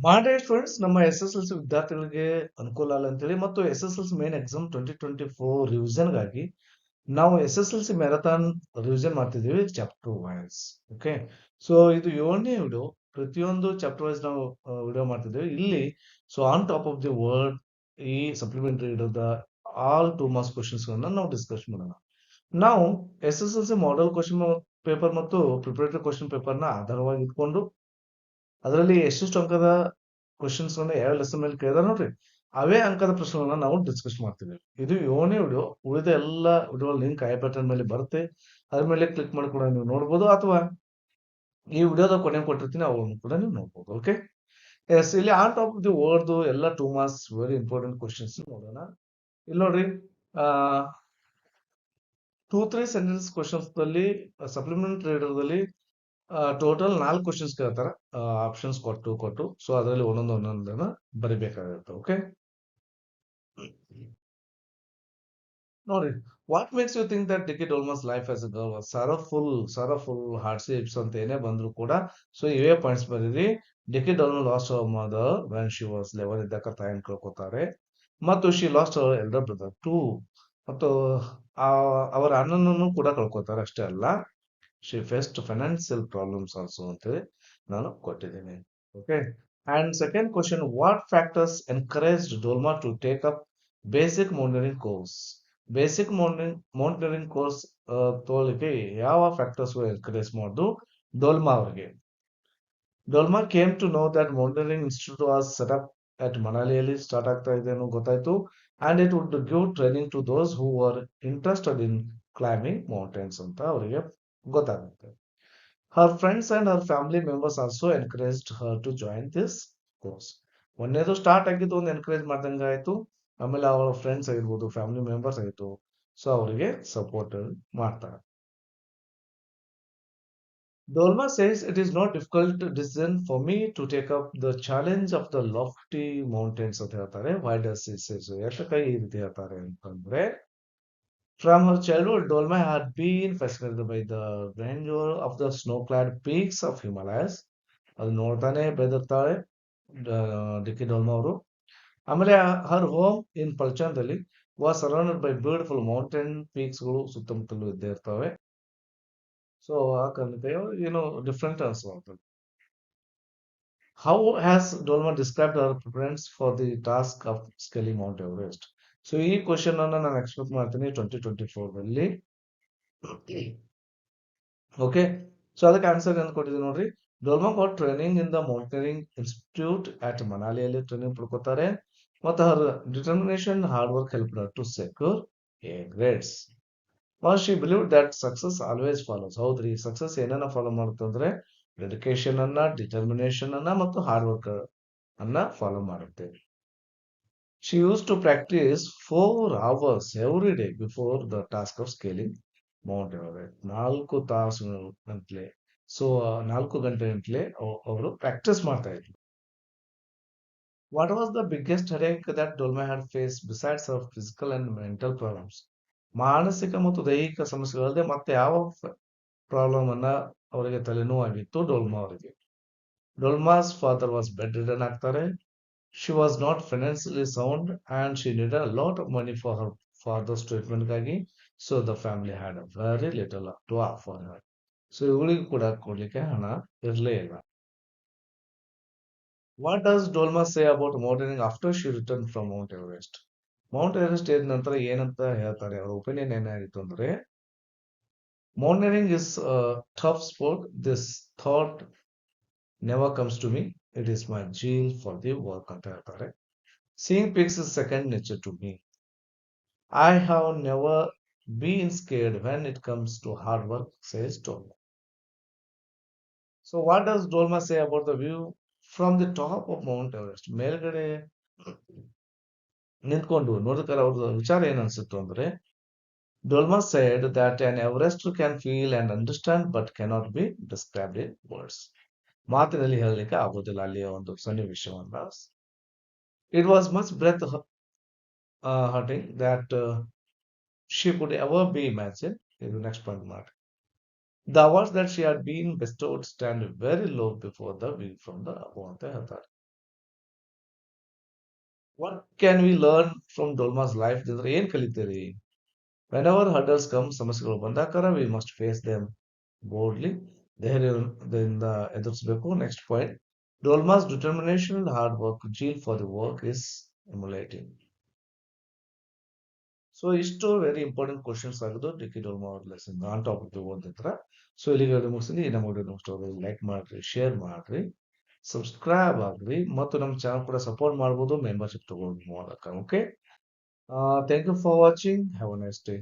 Moderate students ನಮ್ಮ S-S-L-C ವಿದ್ಯಾರ್ಥಿಗಳಿಗೆ ಅನುಕೂಲ ಆಗಲಿ ಅಂತೇಳಿ ಮತ್ತು ಎಸ್-ಎಸ್-ಎಲ್-ಸಿ ಮೇನ್ ಎಕ್ಸಾಮ್ 2024 ರಿವಿಷನ್‌ಗಾಗಿ ನಾವು ಎಸ್-ಎಸ್-ಎಲ್-ಸಿ ಮ್ಯಾರಥಾನ್ ರಿವಿಷನ್ ಮಾಡ್ತಿದ್ದೀವಿ ಚಾಪ್ಟರ್ ವೈಸ್. ಓಕೆ. ಸೊ ಇದು 7ನೇ ವಿಡಿಯೋ. ಪ್ರತಿಯೊಂದು ಚಾಪ್ಟರ್ ವೈಸ್ ನಾವು ವಿಡಿಯೋ ಮಾಡ್ತಿದ್ದೇವೆ. ಇಲ್ಲಿ on top of the word ಈ ಸಪ್ಲಿಮೆಂಟರಿ ಇಡೋದ ಆಲ್ 2 ಮಾರ್ಕ್ಸ್ ಕ್ವೆಶ್ಚನ್ಸ್‌ಗಳನ್ನ ನಾವು ಡಿಸ್ಕಸ್ ಮಾಡೋಣ. ನಾವು ಎಸ್-ಎಸ್-ಎಲ್-ಸಿ ಮಾಡೆಲ್ ಕ್ವೆಶ್ಚನ್ ಪೇಪರ್ ಮತ್ತು ಪ್ರಿಪರೇಟರಿ ಕ್ವೆಶ್ಚನ್ ಪೇಪರ್‌ನ ಆಧಾರವಾಗಿ ಇಟ್ಕೊಂಡು ಅದರಲ್ಲಿ ಎಷ್ಟೆಷ್ಟು ಅಂಕದ ಕ್ವೆಶ್ಚನ್ಸ್‌ಗಳನ್ನ ಯಾವ ಲೆಸನ್ ಮೇಲೆ ಕೇಳಿದಾರೆ ನೋಡ್ರಿ. ಅವೇ ಅಂಕದ ಪ್ರಶ್ನೆಗಳನ್ನ ನಾವು ಡಿಸ್ಕಸ್ ಮಾಡ್ತೀವಿ. ಇದು 7ನೇ ವಿಡಿಯೋ. ಉಳಿದ ಎಲ್ಲ ವಿಡಿಯೋ ಲಿಂಕ್ ಐ ಬಟನ್ ಮೇಲೆ ಬರುತ್ತೆ. ಅದ್ರ ಮೇಲೆ ಕ್ಲಿಕ್ ಮಾಡಿ ಕೂಡ ನೀವು ನೋಡ್ಬೋದು ಅಥವಾ ಈ ವಿಡಿಯೋದ ಕೊನೆಗೆ ಕೊಟ್ಟಿರ್ತೀನಿ ಅವನ್ನು ಕೂಡ ನೀವು ನೋಡ್ಬೋದು. ಓಕೆ. ಎಸ್, ಇಲ್ಲಿ ಆನ್ ಟಾಪ್ ಆಫ್ ದಿ ವರ್ಡ್‌ದು ಎಲ್ಲ 2 ಮಾರ್ಕ್ಸ್ ವೆರಿ ಇಂಪಾರ್ಟೆಂಟ್ ಕ್ವೆಶ್ಚನ್ಸ್ ನೋಡೋಣ. ಇಲ್ಲಿ ನೋಡ್ರಿ, ಆ 2-3 ಸೆಂಟೆನ್ಸ್ ಕ್ವೆಶ್ಚನ್ಸ್‌ದಲ್ಲಿ ಸಪ್ಲಿಮೆಂಟರಿ ರೀಡರ್‌ದಲ್ಲಿ ಟೋಟಲ್ 4 ಕ್ವೆಶ್ಚನ್ಸ್ ಕೇಳ್ತಾರ. ಆಪ್ಷನ್ಸ್ ಕೊಟ್ಟು ಸೊ ಅದರಲ್ಲಿ ಒಂದೊಂದನ್ನ ಬರಿಬೇಕಾಗುತ್ತೆ. ಓಕೆ. ನೋಡ್ರಿ, what makes you think that Dicky Dolma's life as a girl was sorrowful hardships ಅಂತ ಏನೇ ಬಂದ್ರು ಕೂಡ ಸೊ ಇವೇ ಪಾಯಿಂಟ್ಸ್ ಬರೀರಿ. Dicky Dolma lost her mother when she was 11 ಇದ್ದಾಗ ತಾಯಿನ ಕಳ್ಕೊತಾರೆ ಮತ್ತು she lost her elder brother too ಮತ್ತು ಅವರ ಅಣ್ಣನನ್ನು ಕೂಡ ಕಳ್ಕೊತಾರೆ. ಅಷ್ಟೇ ಅಲ್ಲ, she faced financial problems also ಅಂತೇಳಿ ನಾನು ಕೊಟ್ಟಿದ್ದೀನಿ. Okay. And second question, what factors encouraged Dolma to take up basic mountaineering course? Basic mountaineering course ತಗೊಳ್ಳಿಕ್ಕೆ ಯಾವ ಫ್ಯಾಕ್ಟರ್ಸ್ ಎನ್ಕರೇಜ್ ಮಾಡುದು ಡೋಲ್ಮಾ ಅವರಿಗೆ? Dolma came to know that mountaineering institute was set up at ಮನಾಲಿಯಲ್ಲಿ start ಆಗ್ತಾ ಇದೆ ಅನ್ನೋ ಗೊತ್ತಾಯ್ತು. And it would give training to those who are interested in climbing mountains ಅಂತ ಅವರಿಗೆ ಗೊತ್ತಾಗುತ್ತೆ. Her friends and her family members also encouraged her to join this course. ಒಂದೇದು start ಆಗಿದ್ದು ಒಂದು ಎನ್ಕರೇಜ್ ಮಾಡ್ದಂಗೆ ಆಯ್ತು. ಆಮೇಲೆ ಅವರ ಫ್ರೆಂಡ್ಸ್ ಆಗಿರ್ಬೋದು, ಫ್ಯಾಮಿಲಿ ಮೆಂಬರ್ಸ್ ಆಯ್ತು, ಸೊ ಅವರಿಗೆ ಸಪೋರ್ಟ್ ಮಾಡ್ತಾರೆ. Dolma says it is not difficult decision for me to take up the challenge of the lofty mountains ಅಂತ ಹೇಳ್ತಾರೆ. Why does he say so? ಯಾಕೆ ಈ ರೀತಿ ಹೇಳ್ತಾರೆ ಅಂತಂದ್ರೆ, from her childhood, Dolma had been fascinated by the grandeur of the snow-clad peaks of Himalayas. ಅದು ನೋಡ್ತಾನೆ ಬೆದರ್ತಾಳೆ ಡಿಕ್ಕಿ ಡೋಲ್ಮಾ ಅವರು. ಆಮೇಲೆ ಹರ್ ಹೋಮ್ ಇನ್ ಪಲ್ಚಾನ್ದಲ್ಲಿ was surrounded by beautiful mountain ಪೀಕ್ಸ್ಗಳು ಸುತ್ತಮುತ್ತಲು ಇದ್ದೇ ಇರ್ತವೆ. ಸೊ ಆ ಕಾರಣಕ್ಕೆ ಡಿಫ್ರೆಂಟ್ ಅನ್ಸುತ್ತೆ. How has Dolma described her preference for the task of scaling mount Everest? So ಈ ಕ್ವಶನ್ ಅನ್ನ ನಾನು ಎಕ್ಸ್ಪೆಕ್ಟ್ ಮಾಡ್ತೀನಿ 2024 ಓಕೆ. ಸೊ ಅದಕ್ಕೆ ಆನ್ಸರ್ ಏನು ಕೊಟ್ಟಿದ್ದೀನಿ ನೋಡ್ರಿ. Dolma got training in the mountaineering institute at ಮನಾಲಿಯಲ್ಲಿ ಟ್ರೈನಿಂಗ್ ಪಡ್ಕೋತಾರೆ ಮತ್ತು her determination hard work help to secure A grades. She believe that success always follows. ಹೌದ್ರಿ, ಸಕ್ಸಸ್ ಏನನ್ನ ಫಾಲೋ ಮಾಡುತ್ತಂದ್ರೆ ಡೆಡಿಕೇಶನ್ ಅನ್ನ, ಡಿಟರ್ಮಿನೇಷನ್ ಅನ್ನ ಮತ್ತು ಹಾರ್ಡ್ ವರ್ಕ್ ಅನ್ನ ಫಾಲೋ ಮಾಡುತ್ತೆ. She used to practice 4 hours every day before the task of scaling mount Everest. 4 ತಾಸು ಗಂಟ್ಲೆ, so 4 ಗಂಟೆ ಗಂಟ್ಲೆ ಅವರು ಪ್ರಾಕ್ಟೀಸ್ ಮಾಡ್ತಾ ಇದ್ರು. What was the biggest headache that Dolma had face besides our physical and mental problems? ಮಾನಸಿಕ ಮತ್ತು ದೈಹಿಕ ಸಮಸ್ಯೆಗಳಲ್ಲದೆ ಮತ್ತೆ ಯಾವ ಪ್ರಾಬ್ಲಮ್ ಅನ್ನ ಅವರಿಗೆ ತಲೆನೋವಾಗಿತ್ತು ಡೋಲ್ಮಾ ಅವರಿಗೆ? Dolma's father was bedridden ಆಗ್ತಾರೆ. She was not financially sound and she needed a lot of money for her father's ಟ್ರೀಟ್ಮೆಂಟ್ಗಾಗಿ. So the family had a very little to offer her. So ಇವಳಿಗೂ ಕೂಡ ಕೊಡ್ಲಿಕ್ಕೆ ಹಣ ಇರಲೇ ಇಲ್ಲ. What does Dolma say about mountaineering after she return from Mount Everest? Mount Everest ಏದ ನಂತರ ಏನಂತ ಹೇಳ್ತಾರೆ, ಅವರ ಒಪಿನಿಯನ್ ಏನಾಗಿತ್ತು ಅಂದ್ರೆ, mountaineering is tough sport. This thought never comes to me. It is my zeal for the work ಅಂತ ಹೇಳ್ತಾರೆ. Seeing pics is second nature to me. I have never been scared when it comes to hard work, says Dolma. So what does Dolma say about the view from the top of Mount Everest? ಮೇಲ್ಗಡೆ ನಿಂತ್ಕೊಂಡು ನೋಡ್ಬೇಕಾದ್ರೆ ಅವ್ರದ್ದು ವಿಚಾರ ಏನ್ ಅನ್ಸುತ್ತೆ ಅಂದ್ರೆ, Dolma said that an Everester can feel and understand but cannot be described in words. ಮಾತಿನಲ್ಲಿ ಹೇಳಲಿಕ್ಕೆ ಆಗೋದಿಲ್ಲ ಅಲ್ಲಿಯ ಒಂದು ಸನ್ನಿವೇಶವನ್ನ. It was much breath hurting that she could ever be imagined. ಇದು ನೆಕ್ಸ್ಟ್ ಪಾಯಿಂಟ್ ಮಾಡಿ. The awards that she had been bestowed stand very low before the view from the above ಅಂತ ಹೇಳ್ತಾರೆ. What can we learn from Dolma's life? ಅಂದ್ರೆ ಏನ್ ಕಲಿತೀರಿ? Whenever hurdles come, ಸಮಸ್ಯೆಗಳು ಬಂದಾಗ we must face them boldly. ಧೈರ್ಯದಿಂದ ಎದುರಿಸಬೇಕು. Next point. Dolma's determination and hard work zeal for the work is emulating. So ಇಷ್ಟು very important questions ಆಗೋದು D K Dolma ಅವ್ರ lesson on topic ಓದಿದ್ರ. ಸೊ ಇಲ್ಲಿಗೆ ಮುಗಿಸ್ತೀನಿ. ನಮ್ಮ ವಿಡಿಯೋ ಸ್ಟೋರಿ ಲೈಕ್ ಮಾಡ್ರಿ, ಶೇರ್ ಮಾಡ್ರಿ, ಸಬ್ಸ್ಕ್ರೈಬ್ ಆಗ್ರಿ ಮತ್ತು ನಮ್ಮ ಚಾನಲ್ ಕೂಡ ಸಪೋರ್ಟ್ ಮಾಡ್ಬೋದು ಮೆಂಬರ್ಶಿಪ್ ತಗೊಳ್ಳೋದು ಮೂಲಕ. Okay, thank you for watching. Have a nice day.